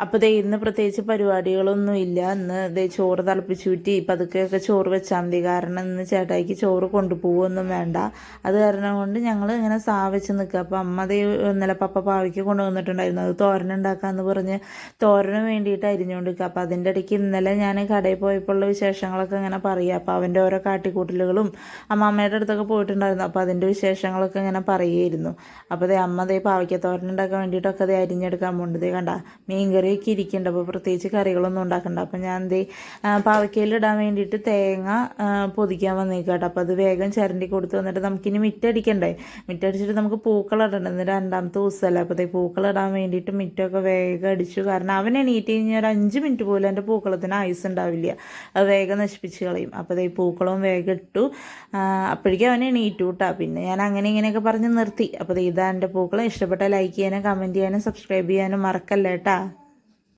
അപ്പോൾ ദേ ഇന്ന് പ്രത്യേകിച്ച് പരിപാടികളൊന്നുമില്ല. ഇന്ന് ദേ ചോറ് തിളപ്പിച്ചൂറ്റി പതുക്കെയൊക്കെ ചോറ് വെച്ചാൽ മതി. കാരണം ഇന്ന് ചേട്ടായിക്ക് ചോറ് കൊണ്ടുപോകുമൊന്നും വേണ്ട. അത് കാരണം കൊണ്ട് ഞങ്ങൾ ഇങ്ങനെ വെച്ച് നിൽക്കുക. അപ്പോൾ അമ്മ ദേ ഇന്നലെ പപ്പ പാവയ്ക്ക് കൊണ്ടുവന്നിട്ടുണ്ടായിരുന്നു. അത് തോരൻ ഉണ്ടാക്കാമെന്ന് പറഞ്ഞ് തോരന് വേണ്ടിയിട്ട് അരിഞ്ഞുകൊണ്ടിരിക്കുക. അപ്പോൾ അതിൻ്റെ ഇടയ്ക്ക് ഇന്നലെ ഞാൻ കടയിൽ പോയപ്പോൾ ഉള്ള വിശേഷങ്ങളൊക്കെ ഇങ്ങനെ പറയുക. അപ്പോൾ അവൻ്റെ ഓരോ കാട്ടിക്കൂട്ടലുകളും അമ്മമ്മയുടെ അടുത്തൊക്കെ പോയിട്ടുണ്ടായിരുന്നു. അപ്പോൾ അതിൻ്റെ വിശേഷങ്ങളൊക്കെ ഇങ്ങനെ പറയുമായിരുന്നു. അപ്പോൾ ദേ അമ്മ ദേ പാവയ്ക്ക തോരൻ ഉണ്ടാക്കാൻ വേണ്ടിയിട്ടൊക്കെ ദേ അരിഞ്ഞെടുക്കാൻ പോകുന്നുണ്ട്. ദേ കണ്ട മീൻകറി ഒക്കെ ഇരിക്കുന്നുണ്ട്. അപ്പോൾ പ്രത്യേകിച്ച് കറികളൊന്നും ഉണ്ടാക്കണ്ട. അപ്പോൾ ഞാൻ എന്തേ പാവയ്ക്കയിലിടാൻ വേണ്ടിയിട്ട് തേങ്ങ പൊതിക്കാൻ വന്നേക്കാട്ടോ. അപ്പോൾ അത് വേഗം ചിരണ്ടി കൊടുത്ത് വന്നിട്ട് നമുക്കിനി മിറ്റടിക്കണ്ടേ. മിറ്റടിച്ചിട്ട് നമുക്ക് പൂക്കളിടണം. ഇന്ന് രണ്ടാമത്തെ ദിവസമല്ലേ. അപ്പോൾ പൂക്കളിടാൻ വേണ്ടിയിട്ട് മിറ്റമൊക്കെ വേഗം അടിച്ചു. കാരണം അവൻ എണീറ്റ് കഴിഞ്ഞാൽ ഒരു 5 മിനിറ്റ് പോലും എൻ്റെ പൂക്കളത്തിന് ആയുസ് ഉണ്ടാവില്ല. അത് വേഗം നശിപ്പിച്ച് കളയും. അപ്പോൾ പൂക്കളവും വേഗം ഇട്ടു. അപ്പോഴേക്കും അവൻ എണീറ്റു കൂട്ടാ. പിന്നെ ഞാൻ അങ്ങനെ ഇങ്ങനെയൊക്കെ പറഞ്ഞ് നിർത്തി. അപ്പോൾ ഇതാ എൻ്റെ പൂക്കളം. ഇഷ്ടപ്പെട്ട ലൈക്ക് ചെയ്യാനും കമൻറ്റ് ചെയ്യാനും സബ്സ്ക്രൈബ് ചെയ്യാനും മറക്കല്ലേട്ടാ.